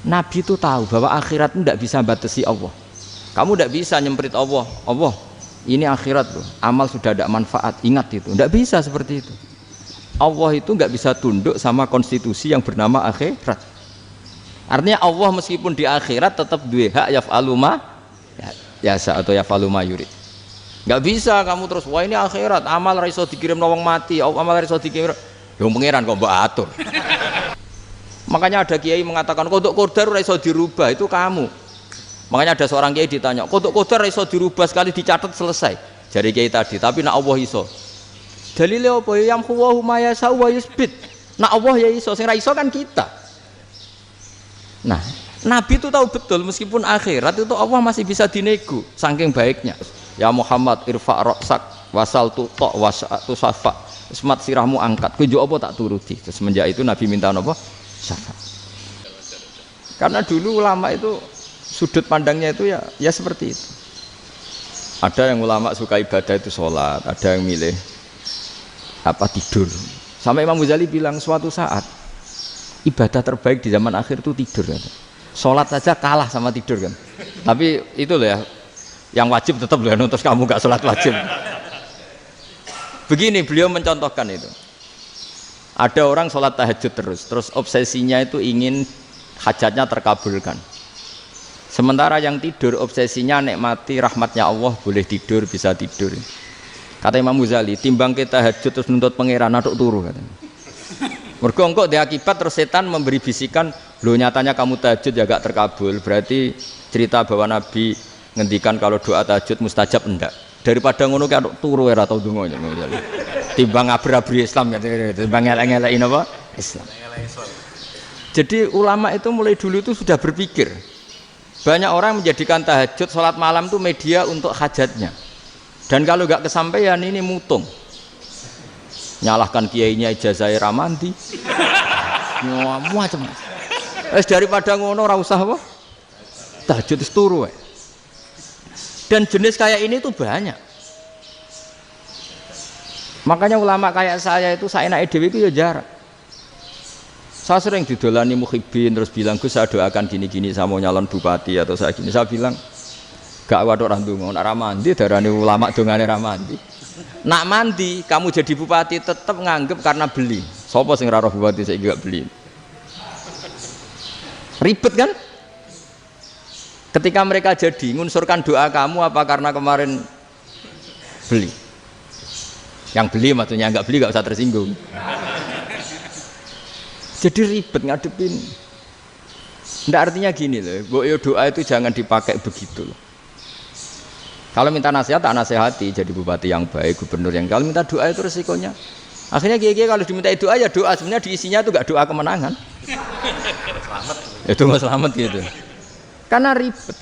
Nabi itu tahu bahwa akhirat itu tidak bisa batasi Allah. Kamu tidak bisa nyemprit Allah. Allah, ini akhirat loh. Amal sudah ada manfaat. Ingat itu. Tidak bisa seperti itu. Allah itu nggak bisa tunduk sama konstitusi yang bernama akhirat. Artinya Allah meskipun di akhirat tetap duwe hak yaf'alu ma yasa atau yaf'alu ma yurid. Nggak bisa kamu terus wah ini akhirat amal ra iso dikirim wong mati, amal ra iso dikirim. Yo pangeran kok mbok atur. Makanya ada kiai mengatakan kodok qadar ora iso dirubah, itu kamu. Makanya ada seorang kiai ditanya, kodok qadar ora iso dirubah sekali dicatat selesai. Jadi kiai tadi, tapi nak Allah iso. Dalile apa? Yang huwa ma yasa wa yusbit. Nak Allah ya iso, sing ra iso kan kita. Nah, Nabi itu tahu betul meskipun akhirat itu Allah masih bisa dinego saking baiknya. Ya Muhammad irfa' ra'sak wasal tu ta' wasatu safa. Semat sirahmu angkat. Kowe yo apa tak turuti. Terus semenjak itu Nabi minta apa? Syafaat. Karena dulu ulama itu sudut pandangnya itu ya seperti itu. Ada yang ulama suka ibadah itu sholat, ada yang milih tidur. Sampai Imam Ghazali bilang suatu saat ibadah terbaik di zaman akhir itu tidur kan. Sholat saja kalah sama tidur kan. Tapi itu loh ya, yang wajib tetap loh, terus kamu gak sholat wajib. Begini beliau mencontohkan itu. Ada orang sholat tahajud terus obsesinya itu ingin hajatnya terkabulkan. Sementara yang tidur obsesinya nikmati rahmatnya Allah, boleh tidur, bisa tidur. Kata Imam Ghazali, timbang kita tahajud terus nuntut pangeran aduk turu katanya. Mergo engko di akibat terus setan memberi bisikan, lho nyatanya kamu tahajud ya gak terkabul, berarti cerita bahwa Nabi ngendikan kalau doa tahajud mustajab enggak. Daripada ngono ki aduk turu ora tau donga Imam Ghazali. Timbang abri-abri Islam kan, timbang ngelek-ngelekin apa? Islam. Jadi ulama itu mulai dulu itu sudah berpikir. Banyak orang menjadikan tahajud, sholat malam itu media untuk hajatnya. Dan kalau nggak kesampaian ini mutung. Nyalahkan kiainya ijazah ramandi. Macam. Daripada ngono ora usah apa? Tahajud itu turu. Dan jenis kayak ini tuh banyak. Makanya ulama kayak saya itu saenake dhewe itu ya jarak. Saya sering didolani muhibbin terus bilang Gus saya doakan gini-gini saya mau nyalon bupati atau saya gini. Saya bilang gak waduh orang dongo, nak ramandi darani ulama dongane ramandi. Nak mandi kamu jadi bupati tetap nganggep karena beli. Sopo sing ora roh bupati saya gak beli. Ribet kan? Ketika mereka jadi ngunsurkan doa kamu apa karena kemarin beli? Yang beli maksudnya nggak beli nggak usah tersinggung. Jadi ribet ngadepin. Nggak artinya gini loh, doa itu jangan dipakai begitu loh. Kalau minta nasihat, tak nasihati jadi bupati yang baik, gubernur yang. Kalau minta doa itu resikonya. Akhirnya kiai kalau diminta doa ya doa, sebenarnya diisinya itu nggak doa kemenangan. Selamat. Itu nggak selamat gitu. Karena ribet.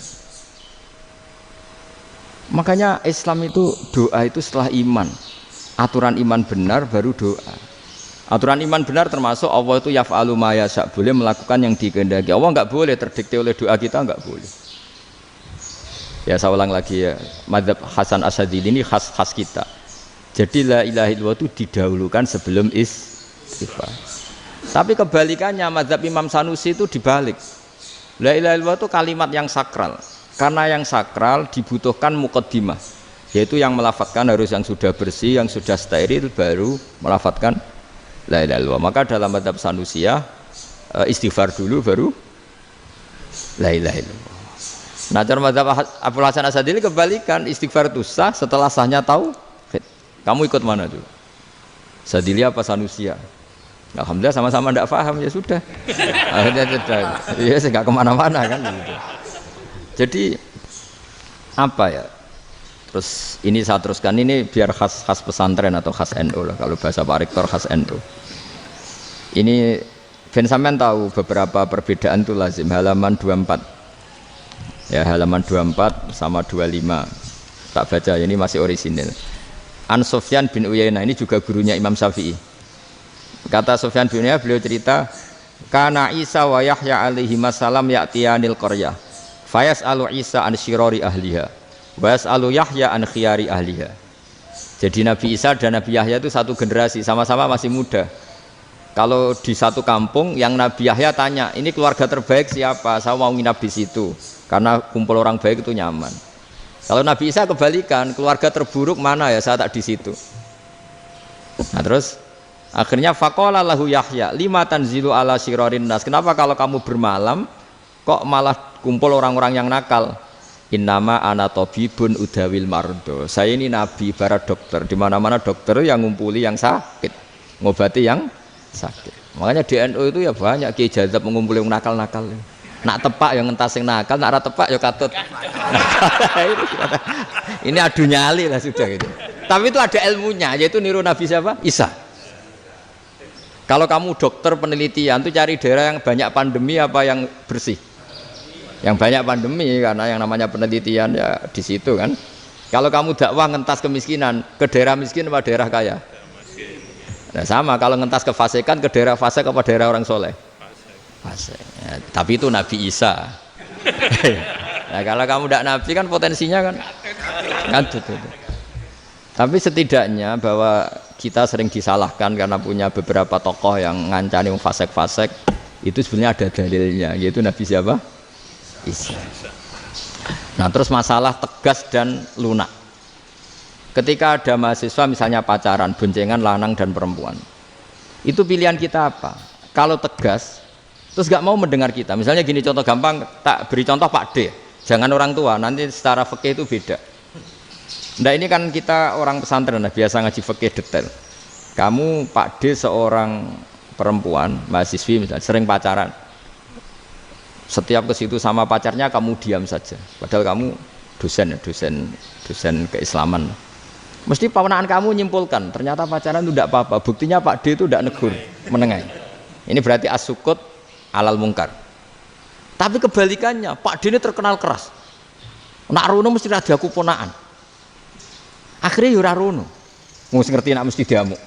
Makanya Islam itu doa itu setelah iman. Aturan iman benar baru doa. Aturan iman benar termasuk Allah itu yaf'alu ma yasha, boleh melakukan yang dikehendaki. Allah enggak boleh terdikte oleh doa kita, enggak boleh. Ya saya ulang lagi ya, mazhab Hasan Asyadzili ini khas kita. Jadi la ilaha illallah itu didahulukan sebelum istighfar. Tapi kebalikannya mazhab Imam Sanusi itu dibalik. La ilaha illallah itu kalimat yang sakral. Karena yang sakral dibutuhkan muqaddimah, yaitu yang melafadzkan harus yang sudah bersih, yang sudah steril baru melafadzkan la ilaha illallah. Maka dalam mazhab Sanusiyah istighfar dulu baru la ilaha illallah. Nah cara mazhab Abdul Hasan Asyadzili kebalikan, istighfar itu sah setelah sahnya tauhid. Kamu ikut mana tuh? Asyadzili apa Sanusiyah? Alhamdulillah sama-sama tidak paham ya sudah. Akhirnya sudah. Ya saya nggak kemana-mana kan gitu. Jadi apa ya? Terus ini saya teruskan ini biar khas pesantren atau khas NU lah, kalau bahasa Pak Rektor khas NU. Ini Ben sampean tahu beberapa perbedaan itu lazim, halaman 24. Ya halaman 24 sama 25. Tak baca ini masih orisinil. An Sufyan bin Uyainah ini juga gurunya Imam Syafi'i. Kata Sufyan bin Uyainah beliau cerita, kana Isa wa Yahya alaihi wasallam ya'tiyanil qaryah. Fayas'alu Isa an syirari ahliha. Was'alu Yahya an khiyari ahliha. Jadi Nabi Isa dan Nabi Yahya itu satu generasi, sama-sama masih muda. Kalau di satu kampung yang Nabi Yahya tanya, ini keluarga terbaik siapa? Saya mau nginap di situ karena kumpul orang baik itu nyaman. Kalau Nabi Isa kebalikan, keluarga terburuk mana ya? Saya tak di situ. Nah terus akhirnya faqala lahu Yahya, lima tanzilu ala syirarin nas. Kenapa kalau kamu bermalam kok malah kumpul orang-orang yang nakal? Innama ana tabibun udawil mardo. Saya ini nabi ibarat dokter. Di mana-mana dokter yang ngumpuli yang sakit, ngobati yang sakit. Makanya di NU itu ya banyak Kiai Jazab mengumpuli yang nakal-nakal. Nak tepak yang ngentas yang nakal, nak ora tepak ya katut. Ini adu nyali lah sudah gitu. Tapi itu ada ilmunya, yaitu niru Nabi siapa? Isa. Kalau kamu dokter penelitian tuh cari daerah yang banyak pandemi apa yang bersih? Yang banyak pandemi, karena yang namanya penelitian ya di situ kan. Kalau kamu dakwah ngentas kemiskinan, ke daerah miskin apa daerah kaya? Nah sama, kalau ngentas kefasikan ke daerah fasik apa daerah orang soleh? Fasik. Ya, tapi itu Nabi Isa. Nah kalau kamu tidak Nabi kan potensinya kan itu. Tapi setidaknya bahwa kita sering disalahkan karena punya beberapa tokoh yang ngancani fasik-fasik, itu sebenarnya ada dalilnya, yaitu Nabi siapa? Isa. Nah terus masalah tegas dan lunak. Ketika ada mahasiswa misalnya pacaran, boncengan lanang dan perempuan, itu pilihan kita apa? Kalau tegas, terus gak mau mendengar kita. Misalnya gini contoh gampang, tak beri contoh Pak D. Jangan orang tua, nanti secara fikih itu beda. Nah ini kan kita orang pesantren, nah, biasa ngaji fikih detail. Kamu Pak D seorang perempuan, mahasiswi misalnya, sering pacaran. Setiap ke situ sama pacarnya kamu diam saja. Padahal kamu dosen keislaman. Mesti pamanaan kamu nyimpulkan, ternyata pacaran itu tidak apa-apa. Buktinya Pak D itu tidak negur, menengahi. Ini berarti as-sukut alal mungkar. Tapi kebalikannya, Pak D ini terkenal keras. Nak rono mesti ada aku ponaan. Akhirnya yura rono. Mesti ngerti nak mesti diamuk.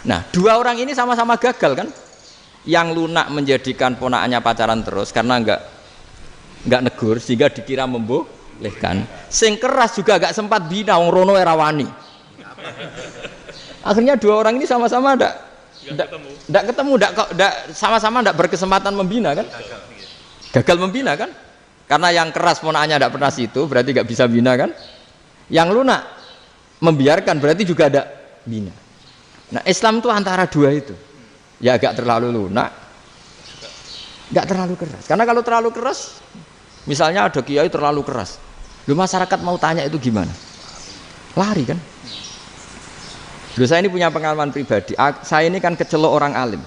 Nah, dua orang ini sama-sama gagal kan? Yang lunak menjadikan ponaannya pacaran terus karena enggak negur sehingga dikira membolehkan. Sing keras juga agak sempat bina wong rono era wani. Akhirnya dua orang ini sama-sama enggak ketemu, sama-sama enggak berkesempatan membina kan? Gagal membina kan? Karena yang keras ponaannya enggak pernah situ, berarti enggak bisa bina kan? Yang lunak membiarkan berarti juga ada bina. Nah, Islam itu antara dua itu. Ya agak terlalu lunak, enggak terlalu keras. Karena kalau terlalu keras, misalnya ada kiai terlalu keras, lu masyarakat mau tanya itu gimana? Lari kan? Lu saya ini punya pengalaman pribadi. Saya ini kan kecelok orang alim.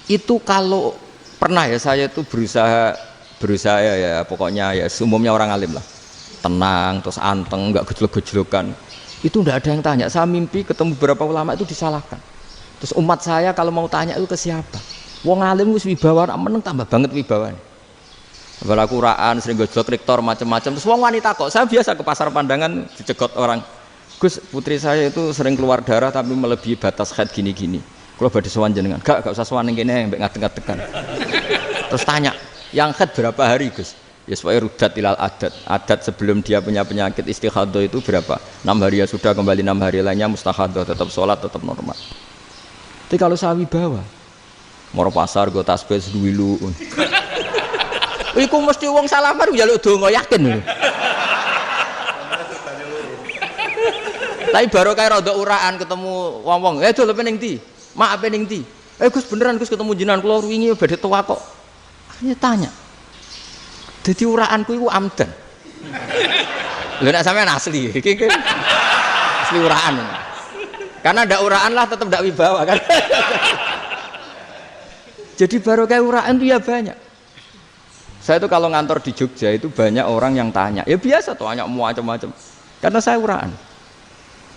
Itu kalau pernah ya saya itu berusaha ya pokoknya ya umumnya orang alim lah. Tenang, terus anteng, enggak gejlok-gejlokan. Itu enggak ada yang tanya. Saya mimpi ketemu beberapa ulama itu disalahkan. Terus umat saya kalau mau tanya itu ke siapa? Wong alim wis wibawa, meneng tambah banget wibawane. Bala Quran sering gojlok rektor macam-macam. Terus wong wanita kok, saya biasa ke pasar pandangan dicegot orang. Gus, putri saya itu sering keluar darah tapi melebihi batas haid gini-gini. Kalau badhe sowan jenengan, gak usah sowan ning kene mbek ngadeg-ngadegan. Terus tanya, yang haid berapa hari, Gus? Ya supaya rudat ilal adat. Adat sebelum dia punya penyakit istihadah itu berapa? 6 hari ya sudah, kembali 6 hari lainnya mustahadah, tetap sholat, tetap normal. Tapi kalau sawi bawa, moro pasar gue tasbih seduwilu. Iku mesti wong salaman njaluk donga yakin. Tapi baru kayak rada uraan ketemu wong-wong, dol pening ndi? Mak pening ndi? Gus beneran Gus ketemu jenengan kula wingi badhe tuwa kok. Akhirnya tanya. Dadi uraanku iku amdan. Lha nek sampean asli, iki asli uraan. Karena ndak uraan lah tetap ndak wibawa kan. Jadi baru kayak uraan itu ya banyak. Saya itu kalau ngantor di Jogja itu banyak orang yang tanya. Ya biasa tuh tanya macam-macam. Karena saya uraan.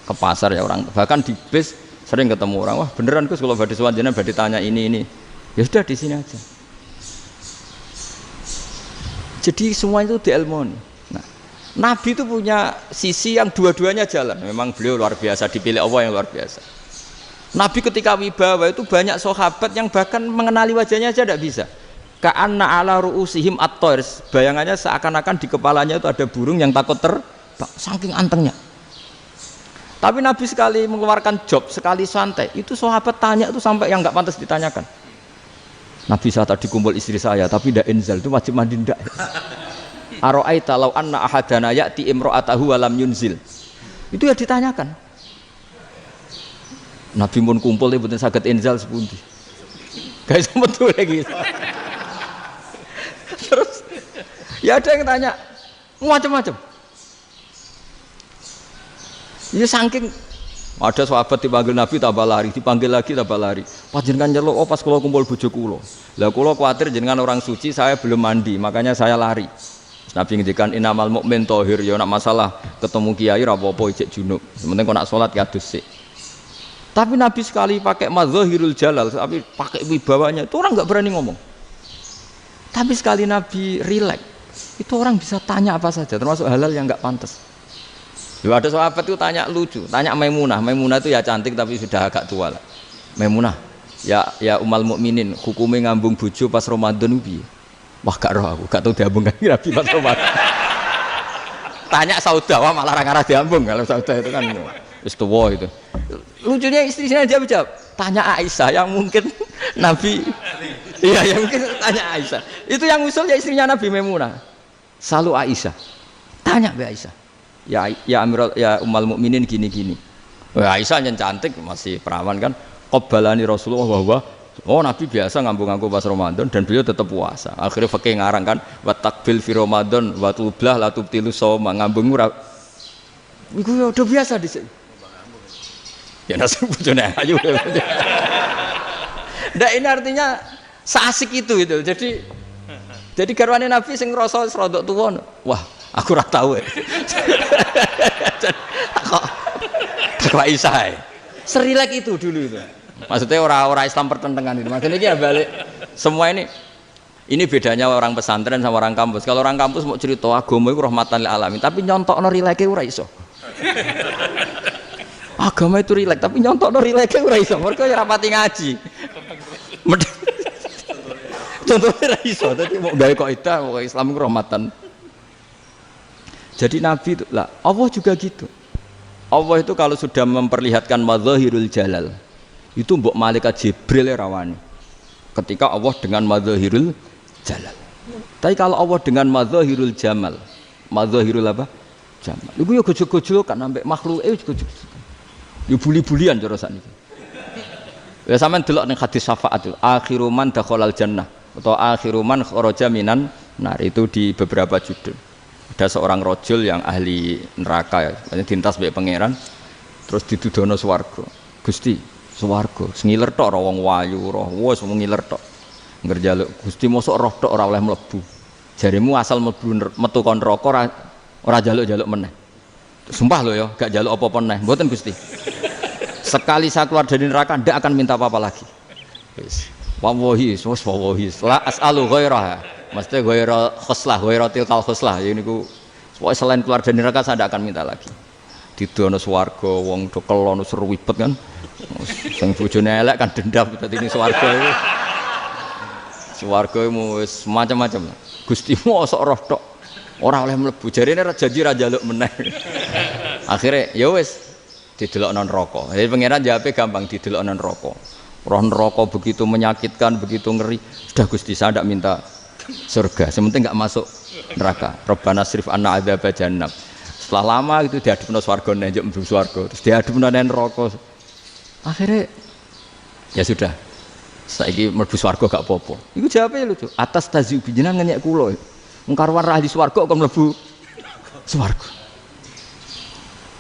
Ke pasar ya orang, bahkan di bis sering ketemu orang. Wah beneran Gus kalau badhe sowan jenengan badhe tanya ini. Ya sudah di sini aja. Jadi semua itu diilmoni. Nabi itu punya sisi yang dua-duanya jalan. Memang beliau luar biasa, dipilih Allah yang luar biasa. Nabi ketika wibawa itu banyak sahabat yang bahkan mengenali wajahnya aja tidak bisa. Ka'anna ala ru'usihim at-thair. Bayangannya seakan-akan di kepalanya itu ada burung yang takut terbang, saking antengnya. Tapi Nabi sekali mengeluarkan job, sekali santai, itu sahabat tanya itu sampai yang nggak pantas ditanyakan. Nabi saya tadi kumpul istri saya, tapi tidak inzal, itu wajib mandi ndak? Aro'aita law anna ahadana ya'ti imra'atahu wa lam yunzil. Itu ya ditanyakan. Nabi pun kumpul ya betul saged inzal sepundi. Guys betul lagi. Terus ya ada yang tanya macam-macam. Ya saking ada sahabat dipanggil Nabi tambah lari, dipanggil lagi tambah lari. Panjenengan nyeluk, oh pas kula kumpul bojo kula. Lah kula kuwatir jenengan orang suci, saya belum mandi, makanya saya lari. Nabi ngendikan innamal mukmin thahir, ya nak masalah ketemu kiai ra apa-apa ijek junub. Sementing kok nak salat ya adus sik. Tapi Nabi sekali pakai madzahirul jalal, tapi pakai wibawanya, itu orang enggak berani ngomong. Tapi sekali Nabi rileks, itu orang bisa tanya apa saja, termasuk halal yang enggak pantas. Lalu ada sahabat itu tanya lucu, tanya Maimunah. Maimunah itu ya cantik tapi sudah agak tua lah. Maimunah, ya umal mukminin, hukumnya ngambung bojo pas Ramadan piye? Wah gak roh aku, gak tahu diambung kan Nabi pas Ramadan. Tanya Saudah, wah malah ngarah diambung. Kalau Saudah itu kan wis tuwa itu. Lucunya istrinya jawab, tanya Aisyah yang mungkin Nabi. Iya, yang mungkin tanya Aisyah. Itu yang usul ya istrinya Nabi Maimunah. Selalu Aisyah. Tanya Mbak Aisyah. Ya Amirul ya umal mukminin gini-gini. Aisyah yang cantik masih perawan kan. Qabbalani Rasulullah bahwa oh Nabi biasa ngambung-ngambung pas Ramadan dan beliau tetap puasa. Akhirnya fakih ngarang kan wa takbil fi Ramadan wa tublah la tubtilu shauma ngambung ora. Iku ya udah biasa di sini. Ya nasi bojone ayu. Ndak ini artinya seasik itu. Jadi garwane Nabi sing ngrasa rodok tuwa. Wah, aku ora tahu. Kok Aisyah. Serilek itu dulu itu. Maksudnya orang Islam pertentangan itu. Maksudnya ini ya balik semua ini bedanya orang pesantren sama orang kampus. Kalau orang kampus mau cerita agama itu rahmatan lil alamin, tapi nyontokno rileke ora iso. Agama itu rilek, tapi nyontokno rileke ora iso. Mergo ya rapati ngaji. Contohnya ora iso, dadi mau gawe kaidah kok Islam itu rahmatan. Jadi Nabi itu lah, Allah juga gitu. Allah itu kalau sudah memperlihatkan madzahirul jalal, itu mbok malaikat Jibril rawani. Ketika Allah dengan madzahirul jalal. Tapi kalau Allah dengan madzahirul jamal, madzahirul apa? Jamal. Iku yo gojok-gojok kan ambek makhluke gojok. Yo buli-bulian cara sakniki. Ya sampean delok ning hadis syafaat itu, akhiru man dakhalal jannah atau akhiru man kharaja minan nar itu di beberapa judul. Ada seorang rojul yang ahli neraka ya, dintas mbek pangeran terus didudono swarga. Gusti, swarga sengiler tok ora wong wayu ora wis ngiler tok. Ngerjaluk Gusti mosok roh tok ora oleh mlebu. Jarimu asal mlebu metu kon neraka ora jaluk-jaluk meneh. Sumpah lho ya, gak jaluk apa-apa meneh. Mboten Gusti. Sekali saya keluar dari neraka ndak akan minta apa-apa lagi. Wis. Wallahi, wallahi. La as'alu ghairaha. Mesti ghaira khoslah, ghaira tilkal khoslah. Ya niku pokoke selain keluar dari neraka saya ndak akan minta lagi. Didono swarga wong do kelon seru wibet kan. Sing bojone elek kan dendam dadi ning swarga iku. Swarga wis macam-macam. Gusti mosok roh tok ora oleh mlebu. Jarine janji ra njaluk meneh. Akhire ya wis didelokno neraka. Jadi pangeran jawabe gampang didelokno neraka. Roh neraka begitu menyakitkan, begitu ngeri. Sudah Gusti saya ndak minta surga, sementing enggak masuk neraka. Rabbana srif anna adzab jahannam. Setelah lama itu diadepno swarga njuk mlebu swarga, terus diadepno neraka. Akhirnya ya sudah. Saiki mlebu swarga gak apa-apa. Iku jawabe lucu. Atas taziu jenengan ngenyek kula. Wong karwan ahli swarga kok mlebu swarga.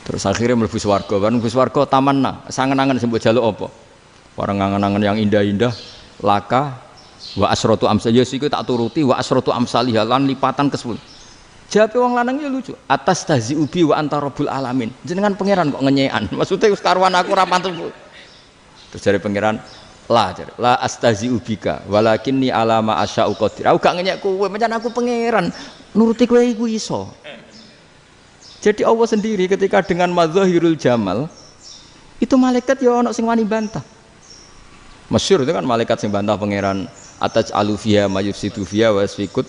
Terus akhirnya mlebu swarga, kan mlebu swarga tamanna, sangen-angen sing mbok jaluk apa? Barang angen-angen yang indah-indah, laka wa asratu amsal ya siku tak turuti wa asratu amsalih lan lipatan ke-10. Jawabe wong lanang ya lucu. Atas taziu bi wa anta rabbul alamin. Jenengan pangeran kok ngenyekan. Maksudnya wis karwan aku ora pantes. Terus jare pangeran la astazi'u bika walakinni alama asya'u qadir. Aku gak ngenyek kowe, pancen aku pangeran. Nuruti kowe iku iso. Jadi Allah sendiri ketika dengan madzahirul jamal itu malaikat ya ono sing wani bantah. Masyhur itu kan malaikat sing bantah pangeran ataj alufiya mayufsidu fiya wasfikut.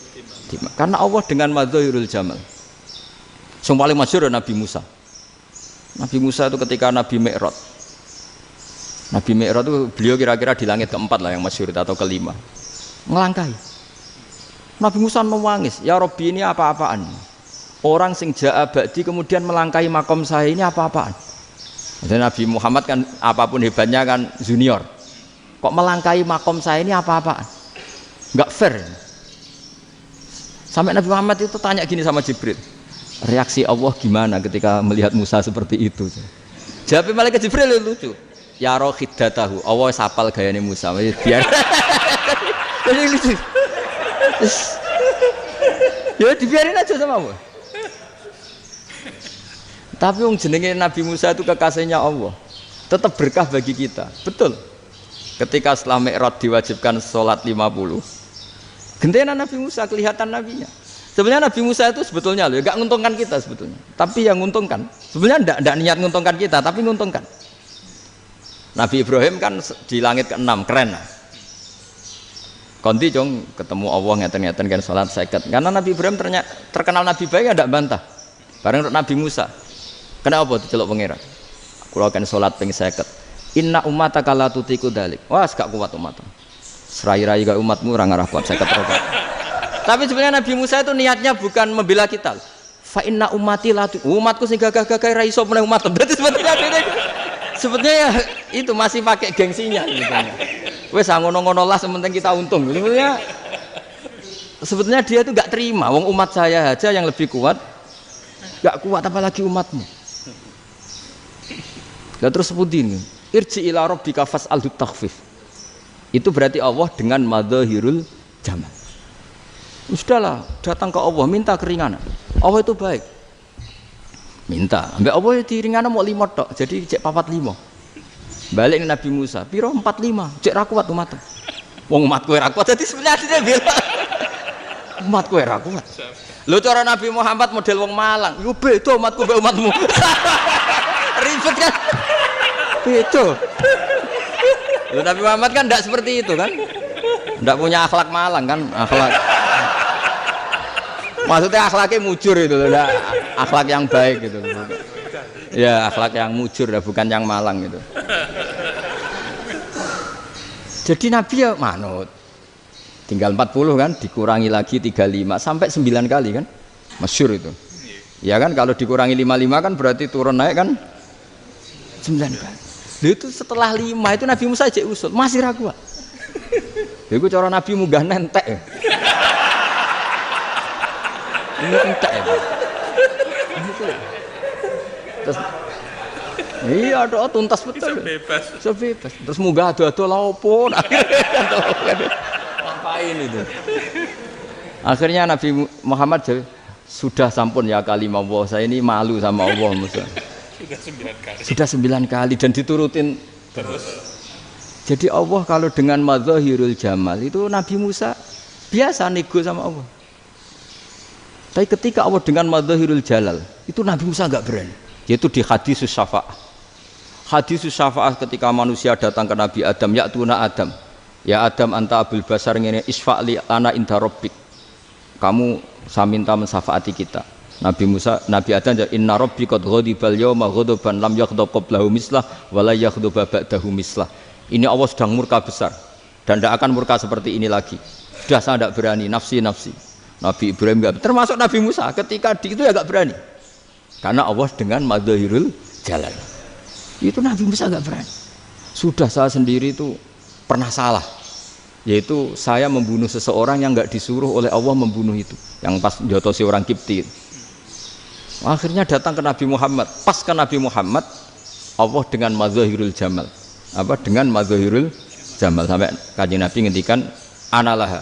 Karena Allah dengan madzahirul jamal. Sing paling masyhur Nabi Musa. Nabi Musa itu ketika Nabi Mi'raj. Nabi Mi'raj itu beliau kira-kira di langit keempat lah yang masyhur atau kelima. Ngelangkai. Nabi Musa nangis, ya Rabbi ini apa-apaan? Orang sing ja'a ba'di kemudian melangkai makom saya ini apa-apaan? Dan Nabi Muhammad kan apapun hebatnya kan junior. Kok melangkai makom saya ini apa-apaan? Enggak fair. Sampai Nabi Muhammad itu tanya gini sama Jibril. Reaksi Allah gimana ketika melihat Musa seperti itu? Jawab malaikat Jibril lucu. Ya rohidatahu, Allah sapal gayane Musa. Biar. Jadi lucu. Ya dibiarin aja sama Allah. Tapi yang jenenge Nabi Musa itu kekasihnya Allah, tetap berkah bagi kita. Betul. Ketika setelah Mi'raj diwajibkan sholat 50, gentena Nabi Musa kelihatan nabinya. Sebenarnya Nabi Musa itu sebetulnya loh, gak nguntungkan kita sebetulnya. Tapi yang nguntungkan, sebenarnya tidak niat nguntungkan kita, tapi nguntungkan. Nabi Ibrahim kan di langit ke-6, keren lah. Konti jong ketemu Allah ngeten-ngeten kan sholat 50. Karena Nabi Ibrahim terkenal Nabi baik, tidak bantah. Bareng Nabi Musa. Kenapa diceluk pangeran? Kula kan salat ping 50. Inna ummataka la tutiku dalik. Wah, gak kuat umat. Serai-rai gak umatmu ora ngarah kuat 50 rokaat. Tapi sebenarnya Nabi Musa itu niatnya bukan membela kita. Fa inna ummati la umatku sing gagah-gagah ra iso meneh umat. Berarti sebetulnya ya itu masih pakai gengsinya gitu. Wes ngono-ngono lah sementing kita untung. Sebetulnya dia itu gak terima wong umat saya aja yang lebih kuat. Gak kuat apalagi umatmu. Lah terus sebutin irji ila rabbika fas'alhu takhfif. Itu berarti Allah dengan madzahirul jamal. Sudahlah, datang ke Allah minta keringanan. Allah itu baik. Minta, ambek Allah diringanan mau 5 tok, jadi cek 45. Balik ke Nabi Musa, piro 45, cek ra kuat umat. Wong umatku ra kuat, jadi sebenarnya dia bilang umatku ra kuat. Lho cara Nabi Muhammad model wong Malang, yo beda umatku mbek umatmu. Ribet kan? Beda. Lho Nabi Muhammad kan tidak seperti itu kan? Tidak punya akhlak Malang kan? Akhlak. Maksudnya akhlaknya mujur itu loh, akhlak yang baik gitu. Ya akhlak yang mujur, bukan yang Malang gitu. Jadi Nabi ya manut. Tinggal 40 kan, dikurangi lagi 35 sampai 9 kali kan, masyhur itu. Ya kan kalau dikurangi 55 kan berarti turun naik kan 9 kali. Lalu itu setelah 5 itu Nabi Musa aja usul, masih ragu. Itu cara Nabi munggah nentek. Ini entek ya. Terus iya doa tuntas betul. Sebebas. Terus munggah ado-ado lha opo? Ngapain itu? Akhirnya Nabi Muhammad sudah sampun ya kalimah Allah, saya ini malu sama Allah Musa. Sudah 9 kali dan diturutin terus. Jadi Allah kalau dengan madzahirul jamal itu Nabi Musa biasa nego sama Allah. Tapi ketika Allah dengan madzahirul jalal itu Nabi Musa enggak berani. Yaitu di hadisus syafa'ah. Hadisus syafa'ah ketika manusia datang ke Nabi Adam, ya'tuna Adam. Ya Adam anta abul basar ngene isfa'li ana inda rabbik. Kamu saya minta mensafaati kita. Nabi Musa, Nabi Adam inna rabbi qad ghadibal yawma ghadaban lam yaghdab qablahu mislah wa la yaghdab ba'dahu mislah. Ini Allah sedang murka besar dan tidak akan murka seperti ini lagi. Sudah saya tidak berani, nafsi. Nabi Ibrahim enggak, termasuk Nabi Musa ketika itu ya enggak berani. Karena Allah dengan madzahirul jalal. Itu Nabi Musa enggak berani. Sudah saya sendiri itu pernah salah. Yaitu saya membunuh seseorang yang enggak disuruh oleh Allah membunuh itu. Yang pas jotosi orang Kipti. Akhirnya datang ke Nabi Muhammad. Pas ke Nabi Muhammad Allah dengan madzahirul jamal. Dengan madzahirul jamal sampai Kanjeng Nabi ngendikan analah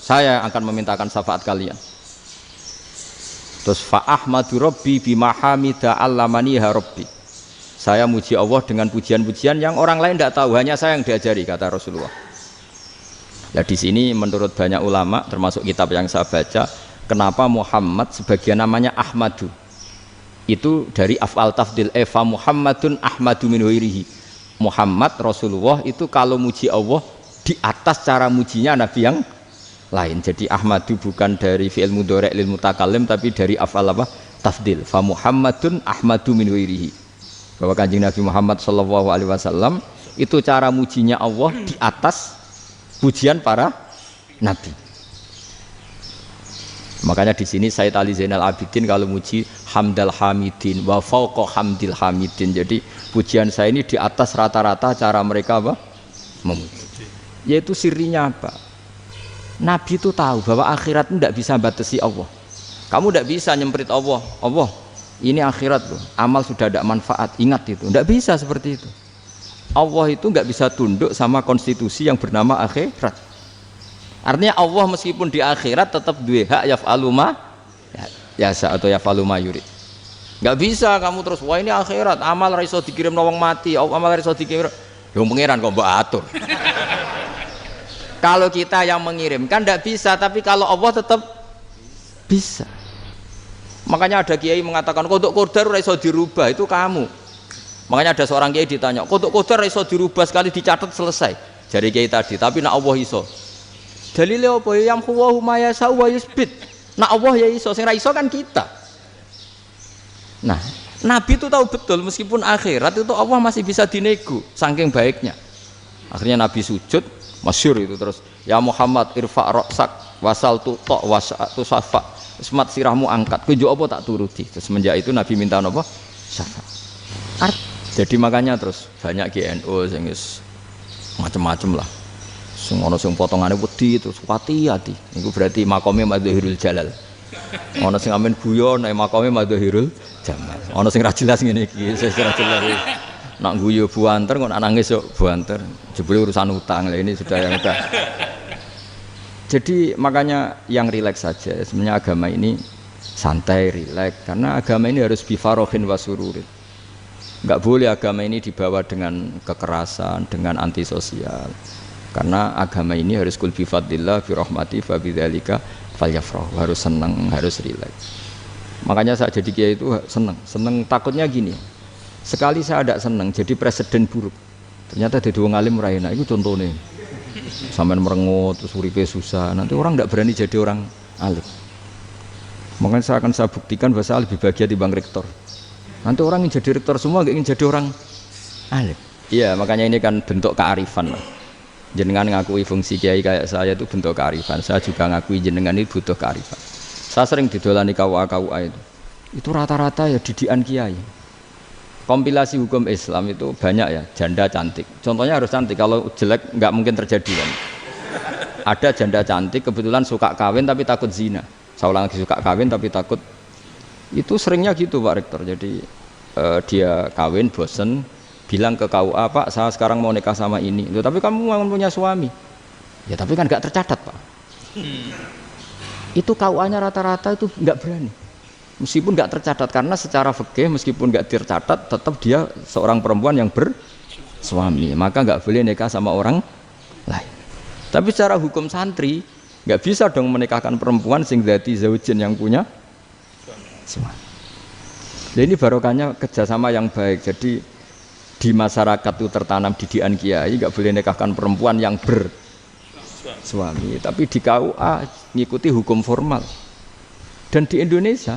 saya akan memintakan syafaat kalian. Terus fa ahmadu rabbi bima hamida allamaniha rabbi. Saya muji Allah dengan pujian-pujian yang orang lain tidak tahu, hanya saya yang diajari, kata Rasulullah. Nah di sini menurut banyak ulama termasuk kitab yang saya baca, kenapa Muhammad sebagian namanya Ahmadu? Itu dari af'al tafdil fa Muhammadun ahmadu min ghairihi. Muhammad Rasulullah itu kalau muji Allah di atas cara mujinya Nabi yang lain. Jadi Ahmadu bukan dari fi'il mudhari' lil mutakallim tapi dari af'al apa? Tafdil. Fa Muhammadun ahmadu min ghairihi. bahwa Kanjeng Nabi Muhammad SAW itu cara mujinya Allah di atas pujian para nabi. Makanya di sini Sayyid Ali Zainal Abidin kalau muji hamdal hamidin wa fauqa hamdil hamidin. Jadi pujian saya ini di atas rata-rata cara mereka apa? Memuji. Yaitu sirinya apa? Nabi itu tahu bahwa akhirat itu tidak bisa batasi Allah. Kamu tidak bisa nyemprit Allah. Allah, ini akhirat loh. Amal sudah tidak manfaat. Ingat itu. Tidak bisa seperti itu. Allah itu nggak bisa tunduk sama konstitusi yang bernama akhirat. Artinya Allah meskipun di akhirat tetap duwe hak yaf'alu ma yasa atau yaf'alu ma yurid. Nggak bisa kamu terus wah ini akhirat amal ra iso dikirim wong mati, amal ra iso dikirim. Ya pangeran kok mbok atur. Kalau kita yang mengirimkan tidak bisa, tapi kalau Allah tetap bisa. Makanya ada kiai mengatakan kodok qadar ora iso dirubah, itu kamu. Makanya ada seorang kiai ditanya, kodok qadar ora iso dirubah sekali dicatat selesai. Jari kiai tadi, tapi nak Allah iso. Dalile apa ya huwa ma yasha wa yusbit. Nak Allah ya iso, sing ra iso kan kita. Nah, Nabi itu tahu betul meskipun akhirat itu Allah masih bisa dinego saking baiknya. Akhirnya Nabi sujud, masyhur itu terus, ya Muhammad irfa' ra'sak wasal tu ta wasatu safa. Semat sirahmu angkat, kunjuk apa tak turuti. Terus semenjak itu Nabi minta apa? Syafaat. Jadi makanya terus banyak GNU sing macam-macam lah. Sing ana sing potongane wedi terus hati-hati. Iku berarti makome Madhahirul Jalal. Ana sing amen guyon nek makome Madhahirul Jamal. Ana sing ra jelas ngene iki, sing ra jelas. Nak guyu buanter kok nangis yo buanter. Jebule urusan utang. Lah ini sudah yang udah. Jadi makanya yang rileks saja. Sebenarnya agama ini santai, rileks karena agama ini harus bifarohin wasururin. Enggak boleh agama ini dibawa dengan kekerasan, dengan antisosial. Karena agama ini harus kul bi fadlillah bi rahmati fa bidzalika falyafrahu, harus senang, harus rileks. Makanya saya jadi kiai itu senang takutnya gini. Sekali saya tidak senang jadi presiden buruk. Ternyata jadi wong alim ora enak, itu contohnya. Sampai merengut terus uripe susah, nanti orang tidak berani jadi orang alim. Makanya saya buktikan bahwa saya lebih bahagia dibanding rektor. Nanti orang ingin jadi rektor semua, nggak ingin jadi orang alim. Iya, makanya ini kan bentuk kearifan lah. Jenengan ngakui fungsi kiai kayak saya itu bentuk kearifan. Saya juga ngakui jenengan ini butuh kearifan. Saya sering didolani KUA itu. Itu rata-rata ya didikan kiai. Kompilasi hukum Islam itu banyak ya, janda cantik. Contohnya harus cantik, kalau jelek nggak mungkin terjadi kan. Ada janda cantik kebetulan suka kawin tapi takut zina. Saya ulang lagi, suka kawin tapi takut. Itu seringnya gitu Pak Rektor. Jadi dia kawin bosen, bilang ke KUA, Pak saya sekarang mau nikah sama ini. Loh, tapi kamu mau punya suami. Ya tapi kan nggak tercatat Pak. Itu KUA-nya rata-rata itu nggak berani. Meskipun nggak tercatat, karena secara fikih meskipun nggak tercatat tetap dia seorang perempuan yang bersuami, maka nggak boleh nikah sama orang lain. Tapi secara hukum santri nggak bisa dong menikahkan perempuan sing dzati zaujin yang punya suami. Jadi ini barokahnya kerjasama yang baik. Jadi di masyarakat itu tertanam didikan kiai nggak boleh nikahkan perempuan yang bersuami, tapi di KUA ngikuti hukum formal. Dan di Indonesia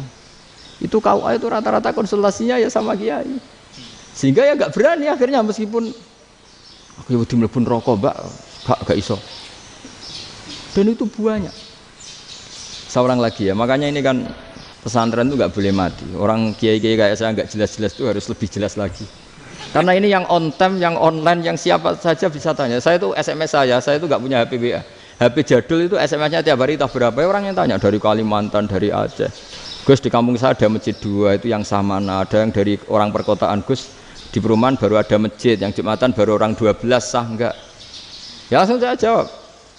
itu KUA itu rata-rata konsultasinya ya sama kiai, sehingga ya nggak berani akhirnya meskipun aku ya mlebu rokok mbak gak iso. Dan itu banyak. Seorang lagi ya, makanya ini kan pesantren itu nggak boleh mati. Orang kiai-kiai kayak saya nggak jelas-jelas itu harus lebih jelas lagi. Karena ini yang on time, yang online, yang siapa saja bisa tanya. Saya itu SMS saya itu nggak punya HP WA. HP jadul itu SMS-nya tiap hari tak berapa, orang yang tanya dari Kalimantan, dari Aceh. Gus di kampung saya ada masjid 2 itu yang sama, ada yang dari orang perkotaan, Gus di perumahan baru ada masjid, yang Jumatan baru orang 12, sah enggak? Ya langsung saya jawab,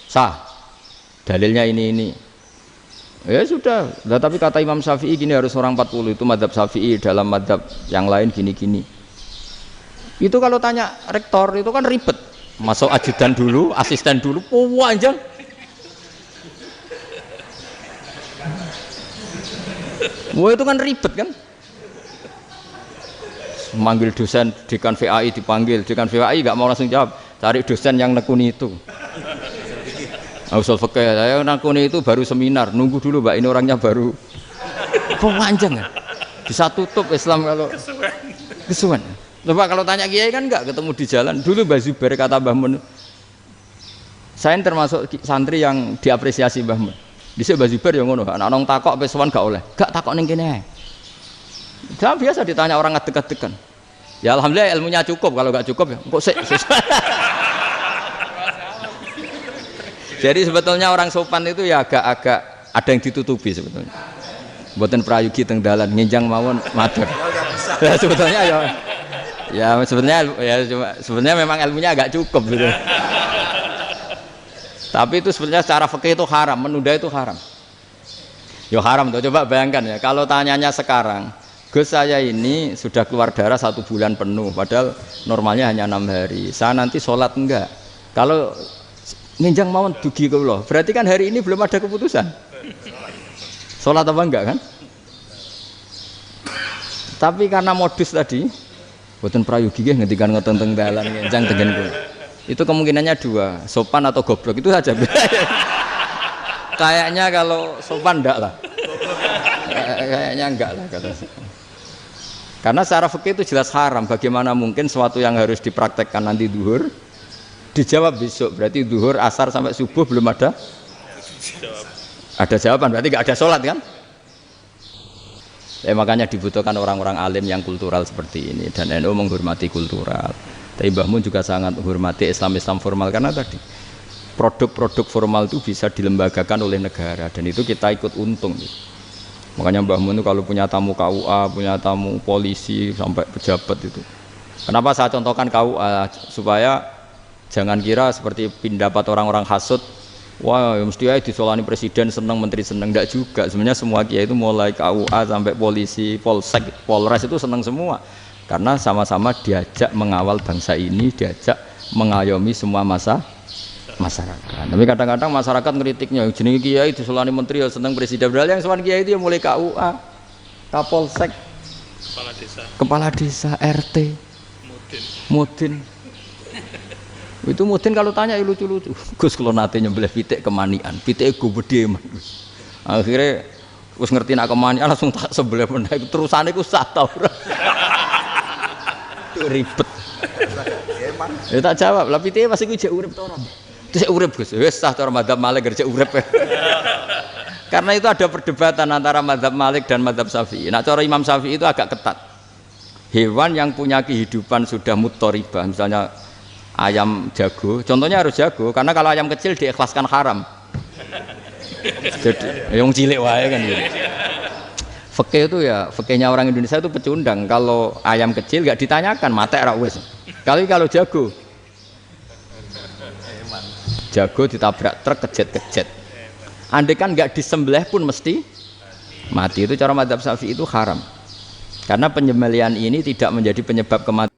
sah. Dalilnya ini. Ya sudah, tapi kata Imam Syafi'i gini harus orang 40, itu madzhab Syafi'i, dalam madzhab yang lain gini-gini. Itu kalau tanya rektor itu kan ribet. Masuk ajudan dulu, asisten dulu, panjang. Wah itu kan ribet kan. Manggil dosen dekan VAI dipanggil, dekan VAI nggak mau langsung jawab, cari dosen yang nekuni itu. Usul fikih saya nekuni itu baru seminar, nunggu dulu Mbak ini orangnya baru. Panjang kan. Bisa tutup Islam kalau kesuwen. Coba kalau tanya kiai kan enggak ketemu di jalan. Dulu Mbah Zubair kata Mbah Mun, saya termasuk santri yang diapresiasi Mbah Mun. Dhisik Mbah Zubair ya ngono, anak nong takok wis sowan gak oleh. Gak takok ning kene ae. Jangan biasa ditanya orang ngadeg-adegan. Ya alhamdulillah ilmunya cukup, kalau gak cukup ya kok sik. Jadi sebetulnya orang sopan itu ya agak-agak ada yang ditutupi sebetulnya. Mboten prayogi teng dalan nginjang mawon matur. Ya sebetulnya ya sebenarnya memang ilmunya agak cukup gitu. Tapi itu sebenarnya secara fikih itu haram, menunda itu haram. Ya haram tuh, coba bayangkan ya, kalau tanyanya sekarang, Gus saya ini sudah keluar darah 1 bulan penuh, padahal normalnya hanya 6 hari. Saya nanti sholat enggak? Kalau nginjang mawon dugi kula, berarti kan hari ini belum ada keputusan. Sholat apa enggak kan? Tapi karena modus tadi, boten prayogi nggih ngendikan ngoten teng dalan nginjang tengen kula. Itu kemungkinannya 2, sopan atau goblok itu saja. Kayaknya kalau sopan enggak lah. Kayaknya enggak lah kata. Karena secara fikih itu jelas haram. Bagaimana mungkin sesuatu yang harus dipraktekkan nanti zuhur dijawab besok, berarti zuhur, asar sampai subuh belum ada jawaban, berarti nggak ada sholat kan? Makanya dibutuhkan orang-orang alim yang kultural seperti ini, dan NU menghormati kultural. Tapi Mbah Mun juga sangat menghormati Islam formal, karena tadi produk-produk formal itu bisa dilembagakan oleh negara, dan itu kita ikut untung. Makanya Mbah Mun itu kalau punya tamu KUA, punya tamu polisi sampai pejabat itu. Kenapa saya contohkan KUA? Supaya jangan kira seperti pendapat orang-orang hasud, wah mesti aja disolani presiden seneng, menteri seneng. Enggak juga, sebenarnya semua kiai itu mulai KUA sampai polisi, polsek, polres itu seneng semua, karena sama-sama diajak mengawal bangsa ini, diajak mengayomi semua masyarakat. Tapi kadang-kadang masyarakat ngeritiknya, jenenge kiai disolani menteri ya seneng, presiden, padahal yang sowan kiai itu ya mulai KUA, kapolsek, kepala desa, RT, mudin. Itu mudin kalau tanya ya lucu-lucu. Gus kalau nate nyembelih pitik kemanian, pitik gue gede man. Akhirnya Gus ngerti nak kemanian langsung tak sebelah meneh. Terusane ku sah ta ora. Ribet. Ya tak jawab, lah pitike masih ku jek urip ta ora? Terus urip Gus. Wis sah cara madzhab Malik gerjek urip. Karena itu ada perdebatan antara madzhab Malik dan madzhab Syafi'i. Nah cara Imam Syafi'i itu agak ketat. Hewan yang punya kehidupan sudah mutharibah, misalnya ayam jago, contohnya harus jago, karena kalau ayam kecil diikhlaskan haram. Jadi yang cilik wae kan gitu. Fikih itu ya, fikihnya orang Indonesia itu pecundang. Kalau ayam kecil nggak ditanyakan, mate ra wis. Kalau jago ditabrak truk kejet. Andai kan nggak disembelih pun mesti mati. Itu cara madzhab Syafi'i itu haram. Karena penyembelihan ini tidak menjadi penyebab kematian.